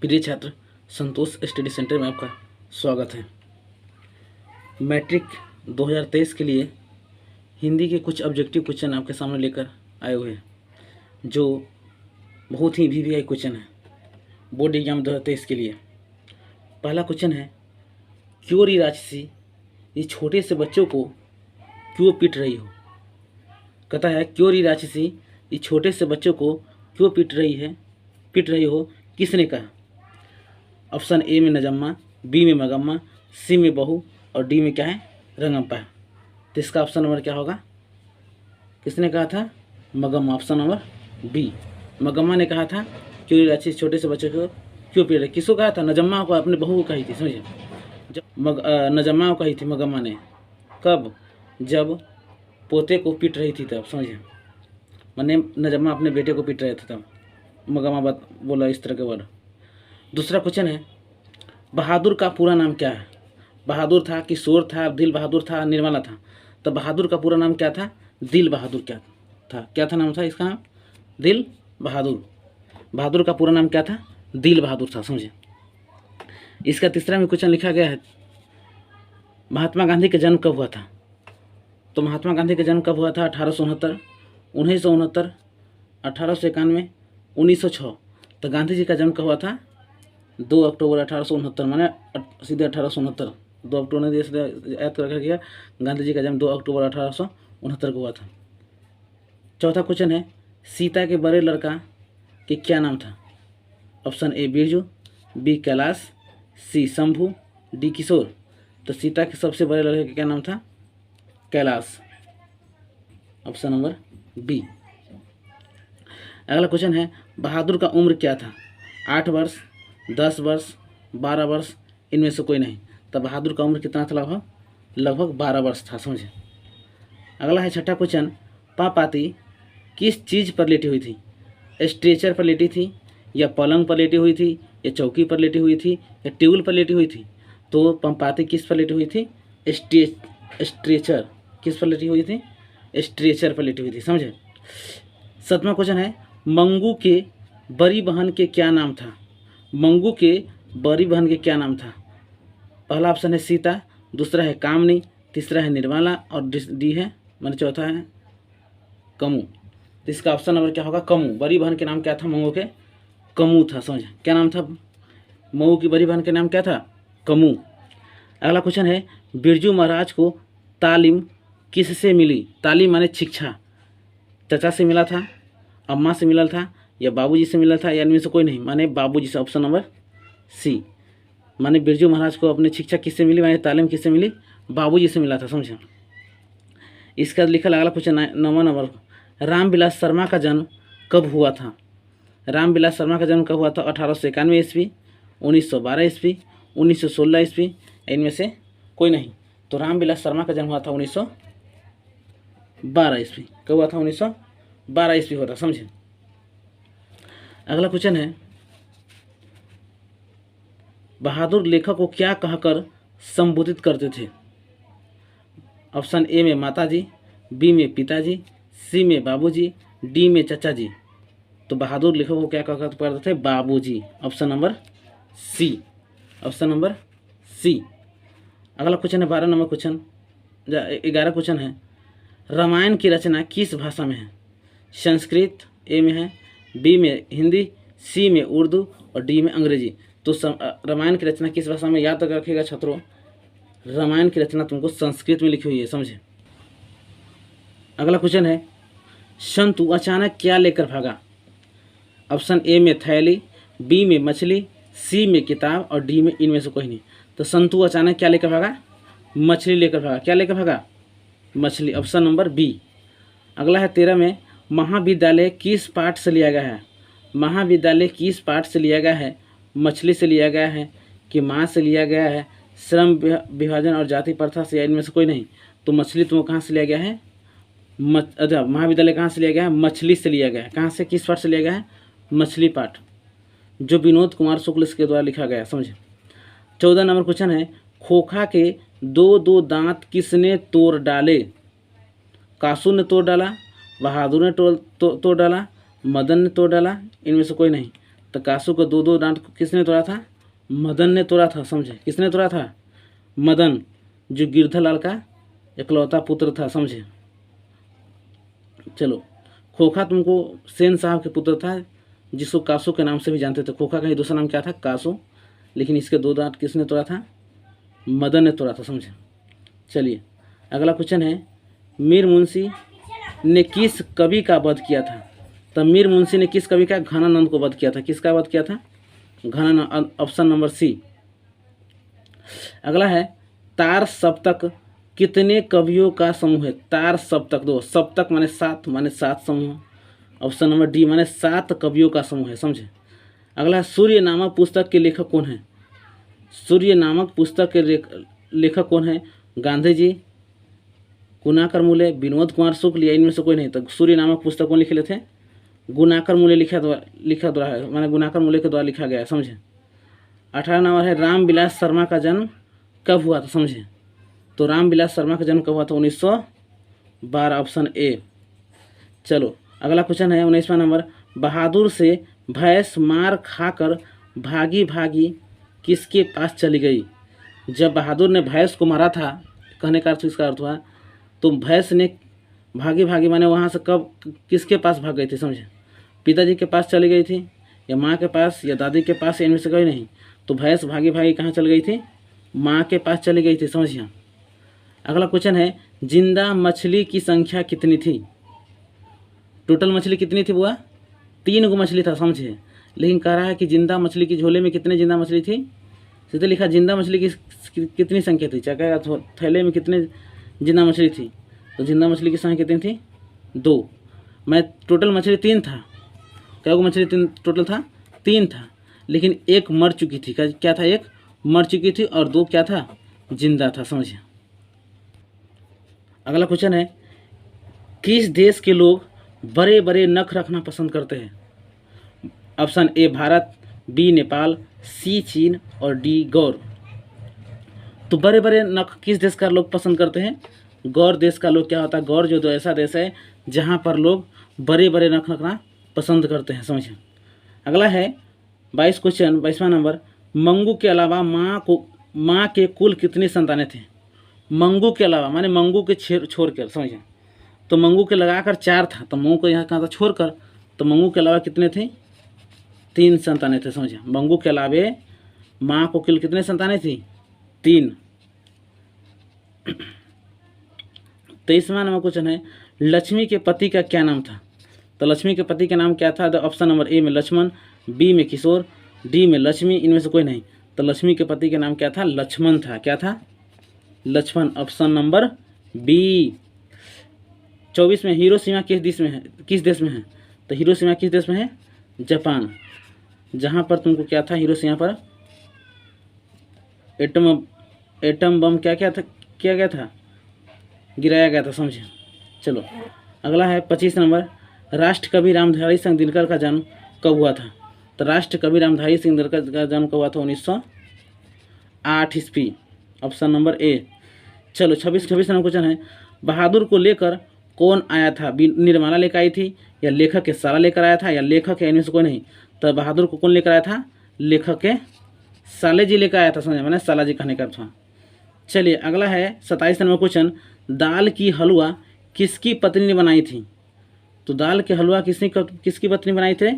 प्रिय छात्र, संतोष study centre में आपका स्वागत है। मैट्रिक 2023 के लिए हिंदी के कुछ ऑब्जेक्टिव क्वेश्चन आपके सामने लेकर आए हुए हैं, जो बहुत ही वीवीआई क्वेश्चन है बोर्ड एग्जाम 2023 के लिए। पहला क्वेश्चन है, क्यों री राक्षसी इस छोटे से बच्चों को क्यों पीट रही हो। कहता है, क्यों री राक्षसी इस छोटे से बच्चों को क्यों पीट रही हो, किसने कहा। ऑप्शन ए में नजम्मा, बी में मगम्मा, सी में बहू और डी में क्या है, रंगम्पा है। तो इसका ऑप्शन नंबर क्या होगा, किसने कहा था, मगम्मा। ऑप्शन नंबर बी, मगम्मा ने कहा था क्यों राक्षसी छोटे से बच्चों को क्यों पीट रही। किसको कहा था, नजम्मा को, अपने बहू को कही थी। समझिए, जब नजम्मा को कही थी मगम्मा ने, कब, जब पोते को पीट रही थी तब। समझिए, मैंने नजम्मा अपने बेटे को पीट रहे थे तब मगम्मा बात बोला इस तरह के वर्ड। दूसरा क्वेश्चन है, बहादुर का पूरा नाम क्या है। बहादुर था, किशोर था, दिल बहादुर था, निर्मला था। तो बहादुर का पूरा नाम क्या था, दिल बहादुर क्या था नाम था इसका नाम, दिल बहादुर। बहादुर का पूरा नाम क्या था, दिल बहादुर था। समझे। इसका तीसरा में क्वेश्चन लिखा गया है, महात्मा गांधी का जन्म कब हुआ था। तो महात्मा गांधी का जन्म कब हुआ था, 1869, 1969, 1891, 1906। तो गांधी जी का जन्म कब हुआ था, 2 अक्टूबर 1869, माने सीधे 1869, 2 अक्टूबर ने याद कर रखा गया। गांधी जी का जन्म 2 अक्टूबर 1869 को हुआ था। चौथा क्वेश्चन है, सीता के बड़े लड़का के क्या नाम था। Option A Birju, B Kailash, C Shambhu, D Kishore. तो सीता के सबसे बड़े लड़के का क्या नाम था, कैलाश। Option number B. अगला क्वेश्चन है, बहादुर का उम्र क्या था, 8 वर्ष, 10 वर्ष, 12 वर्ष, इनमें से कोई नहीं। तब बहादुर का उम्र कितना था, लगभग 12 वर्ष था। समझे। अगला है छठा क्वेश्चन, पापाती किस चीज़ पर लेटी हुई थी। स्ट्रेचर पर लेटी थी, या पलंग पर लेटी हुई थी, या चौकी पर लेटी हुई थी, या टेबल पर लेटी हुई थी। तो पंपाती किस पर लेटी हुई थी, स्ट्रेचर। किस पर लेटी हुई थी, स्ट्रेचर पर लेटी हुई थी। समझे। 7वां क्वेश्चन है, मंगू के बड़ी बहन के क्या नाम था। मंगू के बड़ी बहन के क्या नाम था। पहला ऑप्शन है सीता, दूसरा है कामनी, तीसरा है निर्मला और डी है, मैंने चौथा है कमू। तो इसका ऑप्शन नंबर क्या होगा, कमू। बड़ी बहन के नाम क्या था मंगू के, कमू था। समझे, क्या नाम था मंगू की बड़ी बहन के नाम क्या था, कमू। अगला क्वेश्चन है, बिरजू महाराज को तालीम किससे मिली। तालीम माने शिक्षा, चाचा से मिला था, अम्मा से मिला था, या बाबूजी से मिला था, या इनमें से कोई नहीं, माने बाबूजी से। ऑप्शन नंबर सी, माने बिरजू महाराज को अपनी शिक्षा किससे मिली, माने तालीम किससे मिली, बाबूजी से मिला था। समझे। इसका लिखा अगला क्वेश्चन 9वां नंबर, रामविलास शर्मा का जन्म कब हुआ था। रामविलास शर्मा का जन्म कब हुआ था, 1891 ईस्वी, 1912 ईस्वी, 1916 ईस्वी, इनमें से कोई नहीं। तो रामविलास शर्मा का जन्म हुआ था 1912 ईस्वी। कब हुआ था, 1912 ईस्वी हुआ था। समझे। अगला क्वेश्चन है, बहादुर लेखक को क्या कहकर संबोधित करते थे। ऑप्शन ए में माताजी, बी में पिताजी, सी में बाबूजी, डी में चाचा जी। तो बहादुर लेखक को क्या कहकर करते थे, Babuji. Option number C, option number C. अगला क्वेश्चन है 12 नंबर क्वेश्चन, 11 क्वेश्चन है, रामायण की रचना किस भाषा में है। संस्कृत ए में है, बी में हिंदी, सी में उर्दू और डी में अंग्रेजी। तो रामायण की रचना किस भाषा में, याद तक रखिएगा छात्रों, रामायण की रचना तुमको संस्कृत में लिखी हुई है। समझे। अगला क्वेश्चन है, शंतु अचानक क्या लेकर भागा। ऑप्शन ए में थैली, बी में मछली, सी में किताब और डी में इनमें से कोई नहीं। तो संतु अचानक क्या लेकर भागा, मछली लेकर भागा। क्या लेकर भागा, मछली। Option number B. अगला है 13 में, महाविद्यालय किस पाठ से लिया गया है। महाविद्यालय किस पाठ से लिया गया है, मछली से लिया गया है, कि माँ से लिया गया है, श्रम विभाजन और जाति प्रथा से, या इनमें से कोई नहीं। तो मछली तुमको कहाँ से लिया गया है, अच्छा महाविद्यालय कहाँ से लिया गया है, मछली से लिया गया है। कहाँ से, किस पाठ से लिया गया है, मछली पाठ, जो विनोद कुमार शुक्ल के द्वारा लिखा गया है। समझे। 14 नंबर क्वेश्चन है, खोखा के 2 दांत किसने तोड़ डाले। कासू ने तोड़ डाला, बहादुर ने तोड़ डाला, मदन ने तोड़ डाला, इनमें से कोई नहीं। तो कासू को 2-2 दांत किसने तोड़ा था? मदन ने तोड़ा था, समझे। किसने तोड़ा था? मदन, जो गिरधरलाल का इकलौता पुत्र था, समझे। चलो, खोखा तुमको सेन साहब के पुत्र था, जिसको कासू के नाम से भी जानते थे। खोखा का ही दूसरा नाम क्या था? कासू। लेकिन इसके 2 दांत किसने तोड़ा था? मदन ने तोड़ा था, समझे। चलिए अगला क्वेश्चन है, मीर मुंशी ने किस कवि का वध किया था? तो मीर मुंशी ने किस कवि का? घनानंद को वध किया था। किसका वध किया था? Ghananand, option number C. अगला है, तार सप्तक कितने कवियों का समूह है? तार सप्तक, दो सप्तक माने 7 समूह। ऑप्शन नंबर डी माने 7 कवियों का समूह है, समझे। अगला है, सूर्य नामक पुस्तक के लेखक कौन है? सूर्य नामक पुस्तक के लेखक कौन है? गांधी जी, गुनाकर मूले, विनोद कुमार शुक्ल, या इनमें से कोई नहीं। तो सूर्य नामक पुस्तक कौन लिखे थे? गुनाकर मूले लिखा द्वारा है, माने गुनाकर मूले के द्वारा लिखा गया है, समझे। 18 नंबर है, रामविलास शर्मा का जन्म कब हुआ था? समझे। तो रामविलास शर्मा का जन्म कब हुआ था? 1912, ऑप्शन ए। चलो अगला क्वेश्चन है 19वां नंबर, बहादुर से भैंस मार खाकर भागी भागी किसके पास चली गई? जब बहादुर ने भैंस को मारा था, कहने का अर्थ इसका अर्थ हुआ, तो भैंस ने भागी भागी माने वहाँ से कब किसके पास भाग गई थी? समझे। पिताजी के पास चली गई थी, या माँ के पास, या दादी के पास, इनमें से कोई नहीं। तो भैंस भागी भागी कहाँ चल गई थी? माँ के पास चली गई थी, समझिए। अगला क्वेश्चन है, जिंदा मछली की संख्या कितनी थी? टोटल मछली कितनी थी बुआ? 3 गो मछली था, समझे। लेकिन कह रहा है कि जिंदा मछली की झोले में कितने जिंदा मछली थी? सीधे लिखा जिंदा मछली की कितनी संख्या थी, चाहे थैले में कितने जिंदा मछली थी। तो जिंदा मछली की संख्या कितनी थी? 2। मैं टोटल मछली 3 था। क्या गो मछली 3 टोटल था? 3 था, लेकिन 1 मर चुकी थी। क्या था? 1 मर चुकी थी और 2 क्या था? जिंदा था, समझिए। अगला क्वेश्चन है, किस देश के लोग बड़े बड़े नख रखना पसंद करते हैं? Option A Bharat, B Nepal, C चीन और डी गौर। तो बड़े बड़े नख किस देश का लोग पसंद करते हैं? गौर देश का लोग। क्या होता है? गौर जो ऐसा देश है जहाँ पर लोग बड़े बड़े नख रखना पसंद करते हैं, समझिए। अगला है 22वां नंबर, मंगू के अलावा माँ के कुल कितनी संतानें थे? मंगू के अलावा माने मंगू के छोड़ कर, समझिए। तो मंगू के लगाकर 4 था, तो मंगू को यहाँ कहाँ था? छोड़कर। तो मंगू के अलावा कितने थे? 3 संतानें थे, समझिए। मंगू के अलावे माँ को कुल कितने संतानें थी? 3। 23वां नंबर क्वेश्चन है, लक्ष्मी के पति का क्या नाम था? तो लक्ष्मी के पति का नाम क्या था? ऑप्शन नंबर ए में लक्ष्मण, बी में किशोर, डी में लक्ष्मी, इनमें से कोई नहीं। तो लक्ष्मी के पति का नाम क्या था? लक्ष्मण था। क्या था? Lakshman, option number B. 24 में, हिरोशिमा किस देश में है? तो हिरोशिमा किस देश में है? जापान। जहाँ पर तुमको क्या था? हिरोशिमा पर एटम बम क्या गया था? गिराया गया था, समझे। चलो अगला है 25 नंबर, राष्ट्र कवि रामधारी सिंह दिनकर का जन्म कब हुआ था? तो राष्ट्र कवि रामधारी सिंह दिनकर का जन्म कब हुआ था? 1908 ईस्वी, ऑप्शन नंबर ए। चलो 26 नंबर क्वेश्चन है, बहादुर को लेकर कौन आया था? निर्मला लेकर आई थी, या लेखक के साला लेकर आया था, या लेखक के इनमें से कोई नहीं। तो बहादुर को कौन लेकर आया था? लेखक के साले जी लेकर आया था, समझे। मैंने साला जी कहने का था। चलिए अगला है 27 नंबर क्वेश्चन, दाल की हलवा किसकी पत्नी ने बनाई थी? तो दाल के हलवा किसकी पत्नी बनाई थी?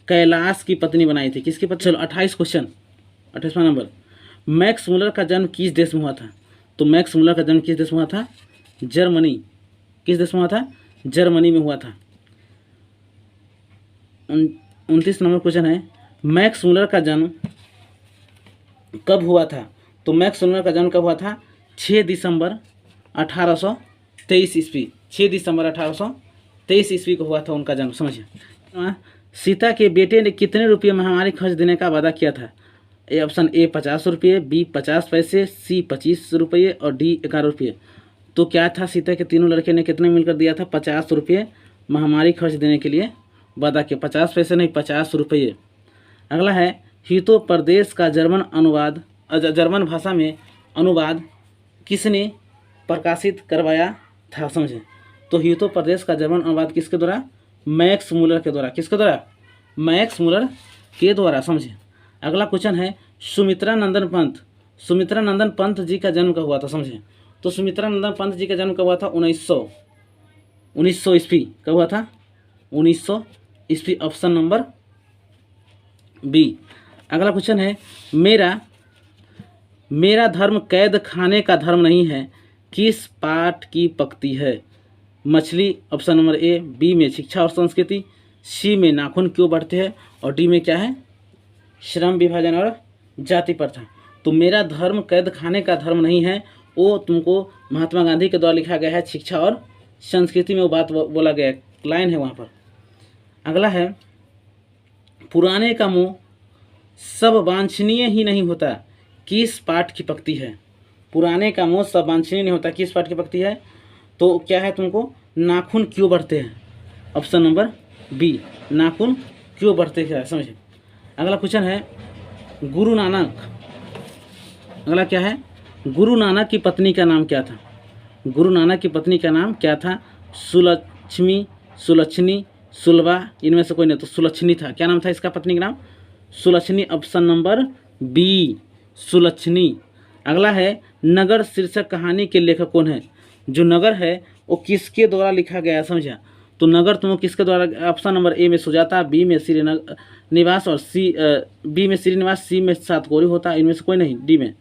कैलाश की पत्नी बनाई थी। किसकी पत्नी? चलो 28 क्वेश्चन, 28वां नंबर, मैक्स मुलर का जन्म किस देश में हुआ था? तो मैक्स मुलर का जन्म किस देश में हुआ था? जर्मनी। किस देश में हुआ था? जर्मनी में हुआ था। 29 नंबर क्वेश्चन है, मैक्स मुलर का जन्म कब हुआ था? तो मैक्स मुलर का जन्म कब हुआ था? 6 दिसंबर 1823 ईस्वी। 6 दिसंबर 1823 ईस्वी को हुआ था उनका जन्म, समझिए। सीता के बेटे ने कितने रुपये महामारी खर्च देने का वादा किया था? ए ऑप्शन ए 50 रुपये, बी 50 पैसे, सी 25 रुपये और डी 11 रुपये। तो क्या था? सीता के तीनों लड़के ने कितने मिलकर दिया था? 50 रुपये महामारी खर्च देने के लिए वादा किया। 50 पैसे नहीं, 50 रुपये। अगला है, हितो प्रदेश का जर्मन भाषा में अनुवाद किसने प्रकाशित करवाया था? समझे। तो हितो प्रदेश का जर्मन अनुवाद किसके द्वारा? मैक्स मुलर के द्वारा। किसके द्वारा? मैक्स मुलर के द्वारा, समझे। अगला क्वेश्चन है सुमित्रा नंदन पंत, सुमित्रा नंदन पंत जी का जन्म कब हुआ था, समझे। तो सुमित्रा नंदन पंत जी का जन्म कब हुआ था, 1900 ईस्वी, कब हुआ था, 1900 ईस्वी, ऑप्शन नंबर बी। अगला क्वेश्चन है मेरा धर्म कैद खाने का धर्म नहीं है, किस पाठ की पक्ति है। मछली, ऑप्शन नंबर ए। बी में शिक्षा और संस्कृति, सी में नाखून क्यों बढ़ते हैं, और डी में क्या है, श्रम विभाजन और जाति प्रथा। तो मेरा धर्म कैद खाने का धर्म नहीं है, वो तुमको महात्मा गांधी के द्वारा लिखा गया है, शिक्षा और संस्कृति में वो बात बोला गया है, लाइन है वहाँ पर। अगला है पुराने का मुँह सब वांछनीय ही नहीं होता, किस पाठ की पक्ति है। पुराने का मुँह सब वांछनीय नहीं होता, किस पाठ की पक्ति है। तो क्या है, तुमको नाखून क्यों बढ़ते हैं, ऑप्शन नंबर बी, नाखून क्यों बढ़ते हैं, समझे। अगला क्वेश्चन है गुरु नानक, अगला क्या है, गुरु नानक की पत्नी का नाम क्या था। गुरु नानक की पत्नी का नाम क्या था, सुलक्ष्मी, सुलक्षणी, सुलभा, इनमें से कोई नहीं, तो सुलक्षणी था। क्या नाम था इसका पत्नी का नाम, सुलक्षणी, ऑप्शन नंबर बी, सुलक्षणी। अगला है नगर शीर्षक कहानी के लेखक कौन है। जो नगर है वो किसके द्वारा लिखा गया है, समझा। तो नगर तुम किसके द्वारा, ऑप्शन नंबर ए में सुजाता, बी में श्रीनिवास और बी में श्रीनिवास, सी में सातकोरी होता, इनमें से कोई नहीं, डी में।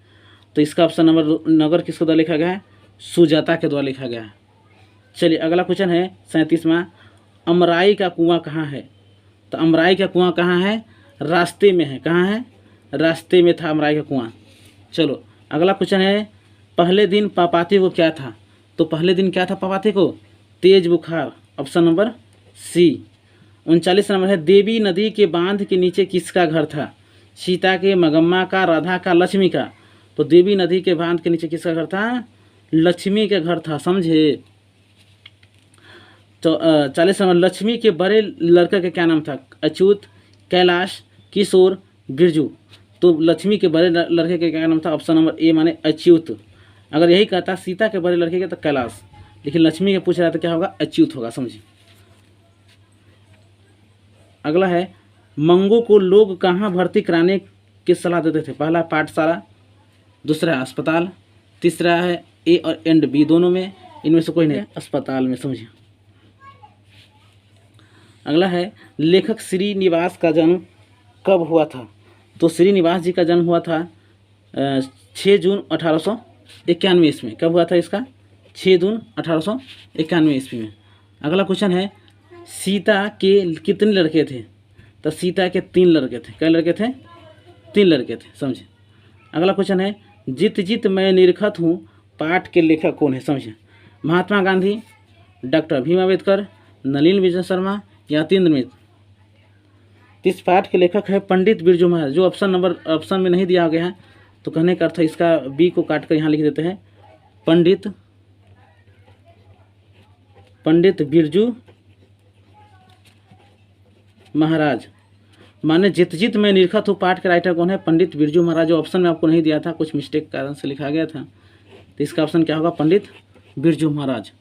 तो इसका ऑप्शन नंबर नगर किसके द्वारा लिखा गया है, सुजाता के द्वारा लिखा गया है। चलिए अगला क्वेश्चन है 37वां, अमराई का कुआं कहाँ है। तो अमराई का कुआं कहाँ है, रास्ते में है, कहाँ है, रास्ते में था अमराई का कुआं। चलो अगला क्वेश्चन है पहले दिन पापाती को क्या था। तो पहले दिन क्या था पापाती को, तेज बुखार, ऑप्शन नंबर सी। 39 नंबर है देवी नदी के बांध के नीचे किसका घर था। सीता के, मगम्मा का, राधा का, लक्ष्मी का। तो देवी नदी के बांध के नीचे किसका घर था, लक्ष्मी के घर था, समझे। तो 40 नंबर लक्ष्मी के बड़े लड़के का क्या नाम था, अच्युत, कैलाश, किशोर, बिरजू। तो लक्ष्मी के बड़े लड़के का क्या नाम था, ऑप्शन नंबर ए माने अच्युत। अगर यही कहता सीता के बड़े लड़के का तो कैलाश, लेकिन लक्ष्मी के पूछ रहा था क्या होगा, अच्युत होगा, समझिए। अगला है मंगू को लोग कहाँ भर्ती कराने की सलाह देते थे। पहला पाठशाला, दूसरा अस्पताल, तीसरा है ए और एंड बी दोनों में, इनमें से कोई नहीं, अस्पताल में, समझिए। अगला है लेखक श्रीनिवास का जन्म कब हुआ था। तो श्रीनिवास जी का जन्म हुआ था 6 जून 1891 ईस्वी में। कब हुआ था इसका, 6 जून 1891 ईस्वी में। अगला क्वेश्चन है सीता के कितने लड़के थे। तो सीता के 3 लड़के थे। क्या लड़के थे, 3 लड़के थे, समझे। अगला क्वेश्चन है जित जित मैं निरखत हूँ पाठ के लेखक कौन है, समझे। महात्मा गांधी, डॉक्टर भीम अम्बेडकर, नलिनी विजय शर्मा या यतीन्द्र मित्र। इस पाठ के लेखक है पंडित बिरजू महाराज। जो ऑप्शन में नहीं दिया गया है, तो कहने का अर्थ है इसका बी को काट कर यहाँ लिख देते हैं, पंडित बिरजू महाराज। माने जित जित मैं निरखत हूँ पाठ के राइटर कौन है, पंडित बिरजू महाराज। जो ऑप्शन में आपको नहीं दिया था, कुछ मिस्टेक कारण से लिखा गया था, तो इसका ऑप्शन क्या होगा, पंडित बिरजू महाराज।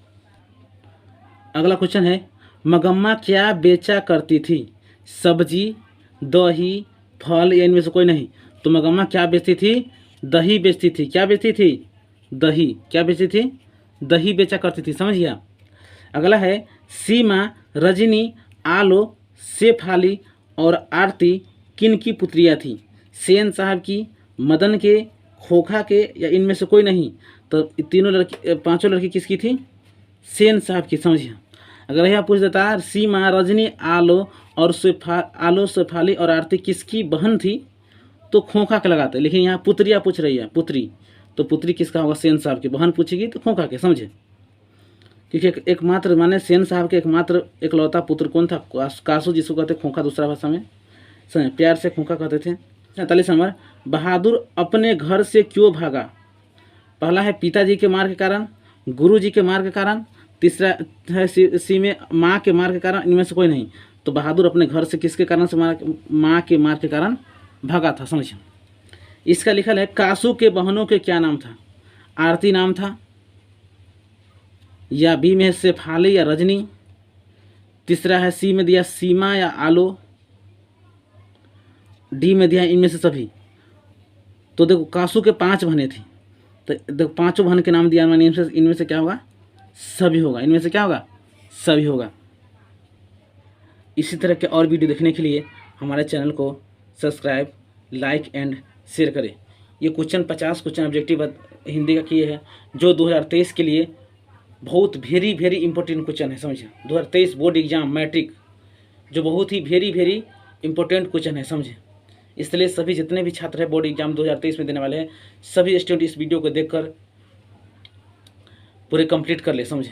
अगला क्वेश्चन है मगम्मा क्या बेचा करती थी, सब्जी, दही, फल या इनमें से कोई नहीं। तो मगम्मा क्या बेचती थी, दही बेचती थी। क्या बेचती थी, दही। क्या बेचती थी, दही बेचा करती थी, समझिए। अगला है सीमा, रजनी, आलो, शेफाली और आरती किन की पुत्रियाँ थी। सेन साहब की, मदन के, खोखा के या इनमें से कोई नहीं। तो तीनों लड़की, पांचों लड़की किसकी थी, सेन साहब की, समझिए। अगर यह पूछ देता है सीमा, रजनी, आलो, शेफाली और आरती किसकी बहन थी, तो खोखा के लगाते। लेकिन यहाँ पुत्रियाँ पूछ रही है, पुत्री, तो पुत्री किसका होगा, सेन साहब की। बहन पूछेगी तो खोखा के, समझे। क्योंकि एकमात्र माने सेन साहब के एकमात्र इकलौता पुत्र कौन था, कासू, जिसको कहते खोखा दूसरा भाषा में, प्यार से खोखा कहते थे। 47 नंबर बहादुर अपने घर से क्यों भागा। पहला है पिताजी के मार के कारण, गुरु जी के मार के कारण, तीसरा है सी में माँ के मार के कारण, इनमें से कोई नहीं। तो बहादुर अपने घर से किसके कारण से माँ के मार के कारण भागा था, समझिए। इसका लिखा है कासू के बहनों के क्या नाम था, आरती नाम था, या बी में शेफाली या रजनी, तीसरा है सी में दिया सीमा या आलो, डी में दिया इनमें से सभी। तो देखो कासू के 5 बहनें थी, तो देखो पाँचों बहन के नाम दिया, मैंने इनमें से क्या होगा, सभी होगा। इनमें से क्या होगा, सभी होगा। इसी तरह के और वीडियो देखने के लिए हमारे चैनल को सब्सक्राइब, लाइक एंड शेयर करें। ये क्वेश्चन 50 क्वेश्चन ऑब्जेक्टिव हिंदी का किए हैं, जो 2023 के लिए बहुत वेरी वेरी इंपॉर्टेंट क्वेश्चन है, समझे। 2023 बोर्ड एग्जाम मैट्रिक जो बहुत ही वेरी वेरी इंपॉर्टेंट क्वेश्चन है, समझे। इसलिए सभी जितने भी छात्र हैं बोर्ड एग्जाम 2023 में देने वाले हैं, सभी स्टूडेंट इस वीडियो को देखकर पूरे कंप्लीट कर ले, समझे।